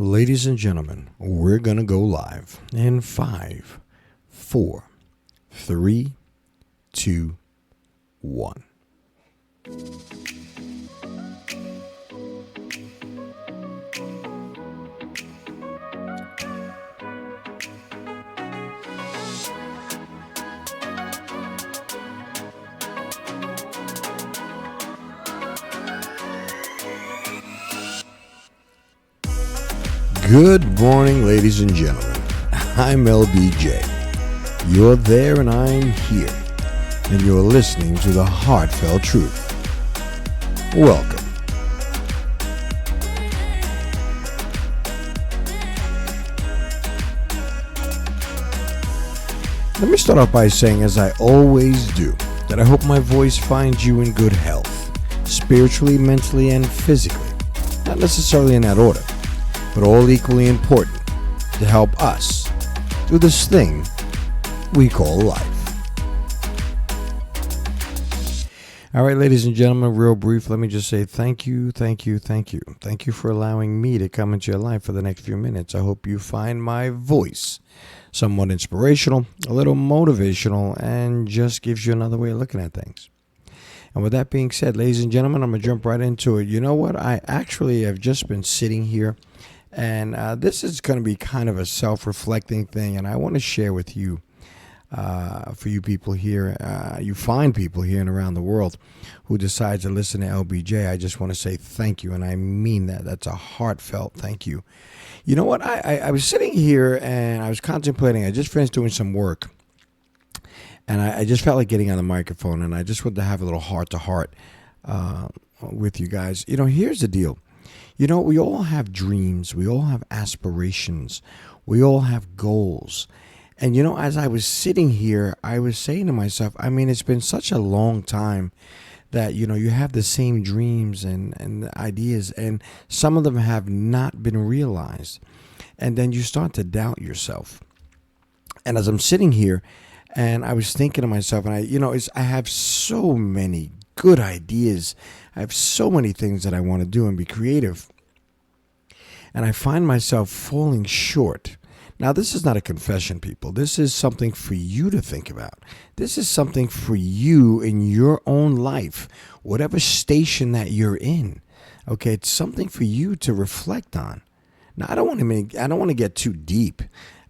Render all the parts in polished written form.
Ladies and gentlemen, we're going to go live in 5, 4, 3, 2, 1. Good morning, ladies and gentlemen. I'm LBJ. You're there and I'm here. And you're listening to the Heartfelt Truth. Welcome. Let me start off by saying, as I always do, that I hope my voice finds you in good health, spiritually, mentally, and physically. Not necessarily in that order, but all equally important to help us do this thing we call life. All right, ladies and gentlemen, real brief, let me just say thank you. Thank you for allowing me to come into your life for the next few minutes. I hope you find my voice somewhat inspirational, a little motivational, and just gives you another way of looking at things. And with that being said, ladies and gentlemen, I'm going to jump right into it. You know what? I actually have just been sitting here, and this is going to be kind of a self-reflecting thing, and I want to share with you, for you people here, you fine people here and around the world who decide to listen to LBJ, I just want to say thank you, and I mean that. That's a heartfelt thank you. You know what? I was sitting here, and I was contemplating. I just finished doing some work, and I just felt like getting on the microphone, and I just wanted to have a little heart-to-heart with you guys. You know, here's the deal. You know, we all have dreams. We all have aspirations. We all have goals. And, you know, as I was sitting here, I was saying to myself, I mean, it's been such a long time that, you know, you have the same dreams and ideas, and some of them have not been realized. And then you start to doubt yourself. And as I'm sitting here, and I was thinking to myself, and I have so many good ideas. I have so many things that I want to do and be creative. And I find myself falling short. Now, this is not a confession, people. This is something for you to think about. This is something for you in your own life, whatever station that you're in. Okay, it's something for you to reflect on. Now, I don't want to get too deep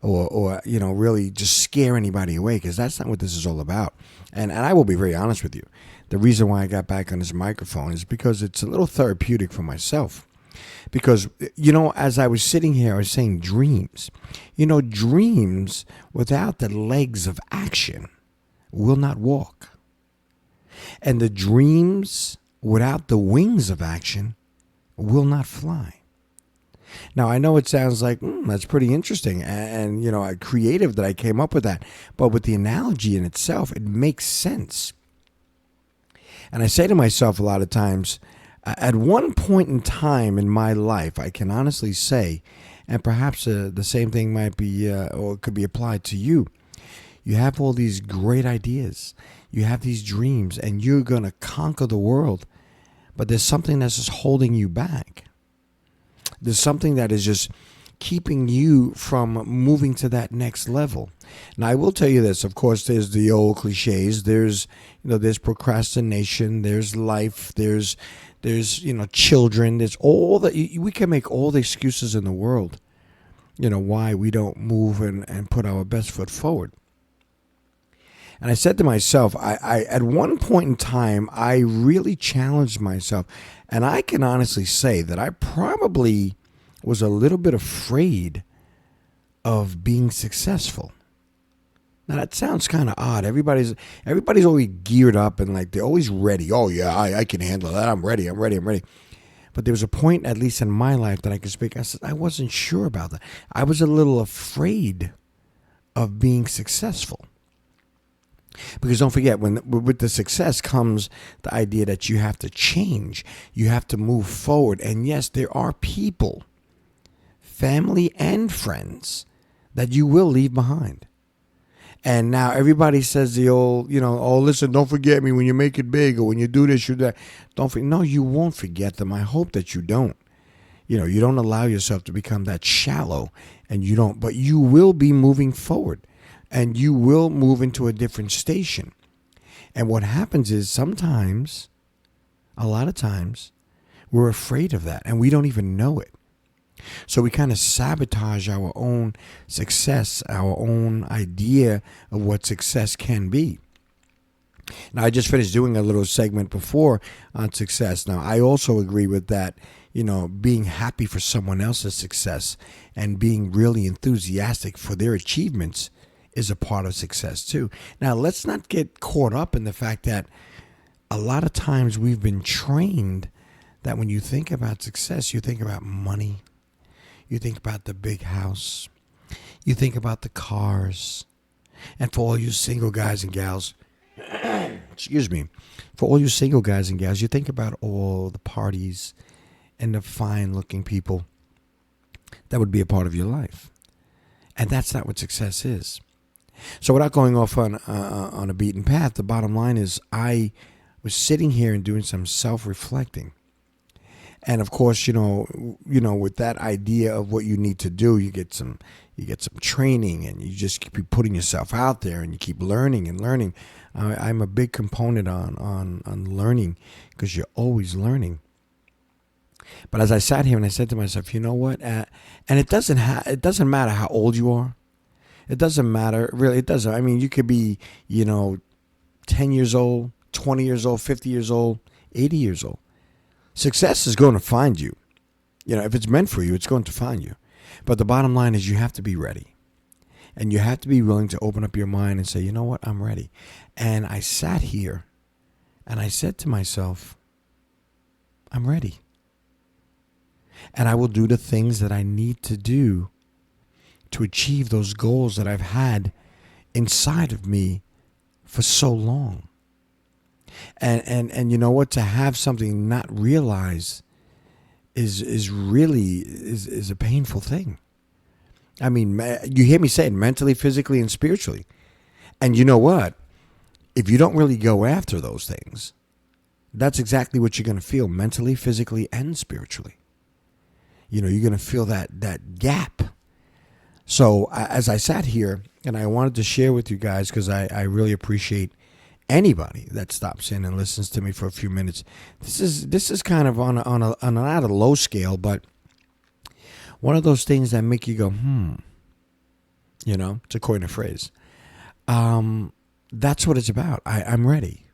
or really just scare anybody away, because that's not what this is all about. And I will be very honest with you. The reason why I got back on this microphone is because it's a little therapeutic for myself. Because, you know, as I was sitting here, I was saying dreams. You know, dreams without the legs of action will not walk. And the dreams without the wings of action will not fly. Now, I know it sounds like, that's pretty interesting and, you know, creative that I came up with that. But with the analogy in itself, it makes sense. And I say to myself a lot of times, at one point in time in my life, I can honestly say, and perhaps the same thing might be, or could be applied to you. You have all these great ideas. You have these dreams, and you're going to conquer the world. But there's something that's just holding you back. There's something that is just keeping you from moving to that next level. Now, I will tell you this. Of course, there's the old cliches. There's procrastination. There's life. There's children. There's all that. We can make all the excuses in the world, why we don't move and put our best foot forward. And I said to myself, I at one point in time, I really challenged myself. And I can honestly say that I probably was a little bit afraid of being successful. Now, that sounds kind of odd. Everybody's always geared up and like they're always ready. Oh, yeah, I can handle that. I'm ready. But there was a point, at least in my life, that I could speak. I said, I wasn't sure about that. I was a little afraid of being successful. Because don't forget, with the success comes the idea that you have to change. You have to move forward. And yes, there are people, family and friends, that you will leave behind. And now everybody says the old, oh, listen, don't forget me when you make it big or when you do this, you that. No, you won't forget them. I hope that you don't. You don't allow yourself to become that shallow, and but you will be moving forward, and you will move into a different station. And what happens is sometimes, a lot of times, we're afraid of that and we don't even know it. So we kind of sabotage our own success, our own idea of what success can be. Now, I just finished doing a little segment before on success. Now, I also agree with that, being happy for someone else's success and being really enthusiastic for their achievements is a part of success too. Now, let's not get caught up in the fact that a lot of times we've been trained that when you think about success, you think about money, you think about the big house, you think about the cars. And for all you single guys and gals, excuse me, for all you single guys and gals, you think about all the parties and the fine looking people that would be a part of your life. And that's not what success is. So without going off on a beaten path, the bottom line is I was sitting here and doing some self-reflecting. And of course, with that idea of what you need to do, you get some training, and you just keep putting yourself out there, and you keep learning and learning. I'm a big component on learning, because you're always learning. But as I sat here and I said to myself, you know what? And it doesn't matter how old you are. It doesn't matter, really. It doesn't. I mean, you could be, 10 years old, 20 years old, 50 years old, 80 years old. Success is going to find you. If it's meant for you, it's going to find you. But the bottom line is you have to be ready. And you have to be willing to open up your mind and say, you know what, I'm ready. And I sat here and I said to myself, I'm ready. And I will do the things that I need to do to achieve those goals that I've had inside of me for so long. And you know what? To have something not realized is really a painful thing. I mean, you hear me say it, mentally, physically, and spiritually. And you know what? If you don't really go after those things, that's exactly what you're going to feel mentally, physically, and spiritually. You're going to feel that gap. So as I sat here, and I wanted to share with you guys, because I really appreciate anybody that stops in and listens to me for a few minutes. This is kind of on not a low scale, but one of those things that make you go, to coin a phrase. That's what it's about. I'm ready.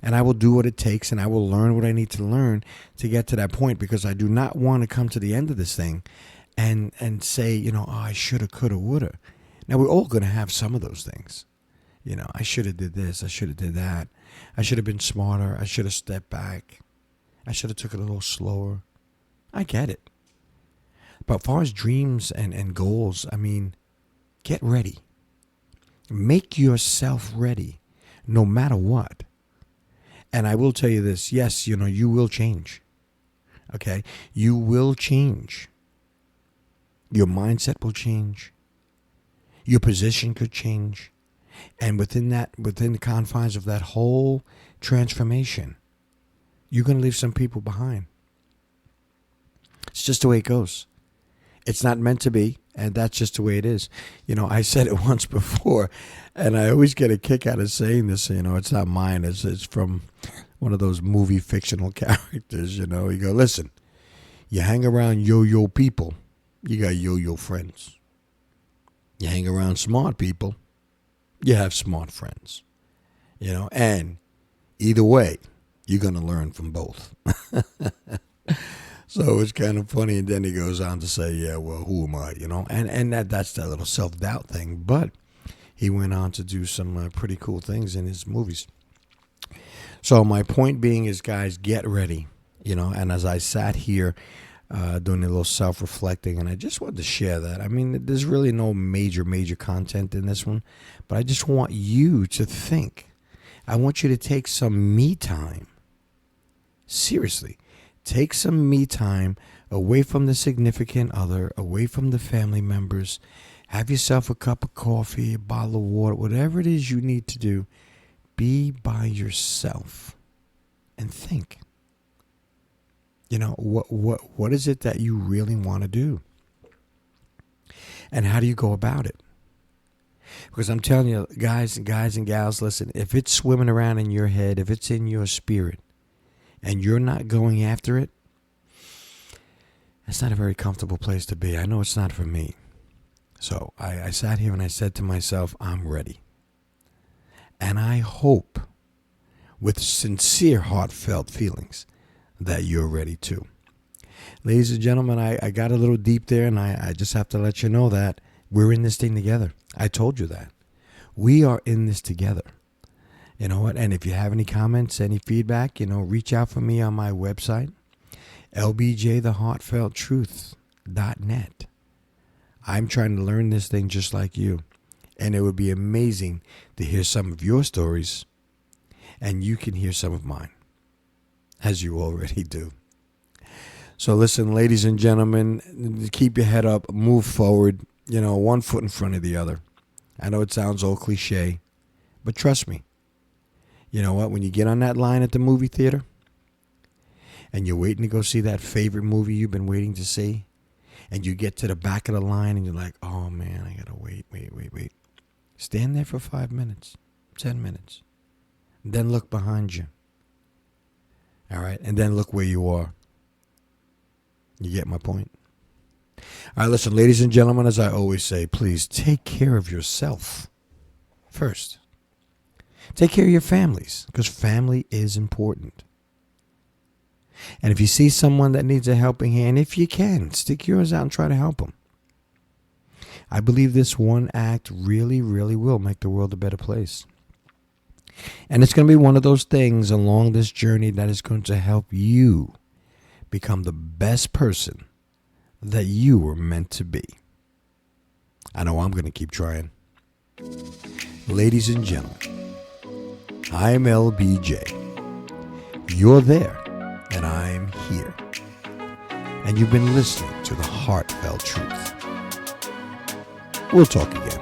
And I will do what it takes, and I will learn what I need to learn to get to that point, because I do not want to come to the end of this thing and say, I shoulda, coulda, woulda. Now, we're all going to have some of those things. I should have did this. I should have did that. I should have been smarter. I should have stepped back. I should have took it a little slower. I get it. But as far as dreams and goals, I mean, get ready. Make yourself ready, no matter what. And I will tell you this. Yes, you will change. Okay? You will change. Your mindset will change. Your position could change. And within the confines of that whole transformation, you're going to leave some people behind. It's just the way it goes. It's not meant to be, and that's just the way it is. I said it once before, and I always get a kick out of saying this. It's not mine. It's from one of those movie fictional characters. You go, listen, you hang around yo-yo people, you got yo-yo friends. You hang around smart people, you have smart friends, and either way, you're going to learn from both. So it's kind of funny. And then he goes on to say, yeah, well, who am I, and that's that little self-doubt thing. But he went on to do some pretty cool things in his movies. So my point being is, guys, get ready, and as I sat here doing a little self-reflecting, and I just wanted to share that. I mean, there's really no major content in this one, but I just want you to think. I want you to take some me time. Seriously, take some me time away from the significant other, away from the family members. Have yourself a cup of coffee, a bottle of water, whatever it is you need to do. Be by yourself and think. What is it that you really want to do? And how do you go about it? Because I'm telling you, guys and gals, listen, if it's swimming around in your head, if it's in your spirit, and you're not going after it, it's not a very comfortable place to be. I know it's not for me. So I sat here and I said to myself, I'm ready. And I hope, with sincere, heartfelt feelings, that you're ready too. Ladies and gentlemen, I got a little deep there, and I just have to let you know that we're in this thing together. I told you that. We are in this together. You know what? And if you have any comments, any feedback, reach out for me on my website, lbjtheheartfelttruth.net. I'm trying to learn this thing just like you. And it would be amazing to hear some of your stories, and you can hear some of mine, as you already do. So listen, ladies and gentlemen, keep your head up, move forward, one foot in front of the other. I know it sounds old cliche, but trust me. You know what? When you get on that line at the movie theater and you're waiting to go see that favorite movie you've been waiting to see, and you get to the back of the line and you're like, oh man, I gotta wait. Stand there for 5 minutes, 10 minutes. Then look behind you. All right? And then look where you are. You get my point? All right, listen, ladies and gentlemen, as I always say, please take care of yourself first. Take care of your families, because family is important. And if you see someone that needs a helping hand, if you can, stick yours out and try to help them. I believe this one act really, really will make the world a better place. And it's going to be one of those things along this journey that is going to help you become the best person that you were meant to be. I know I'm going to keep trying. Ladies and gentlemen, I'm LBJ. You're there, and I'm here. And you've been listening to The Heartfelt Truth. We'll talk again.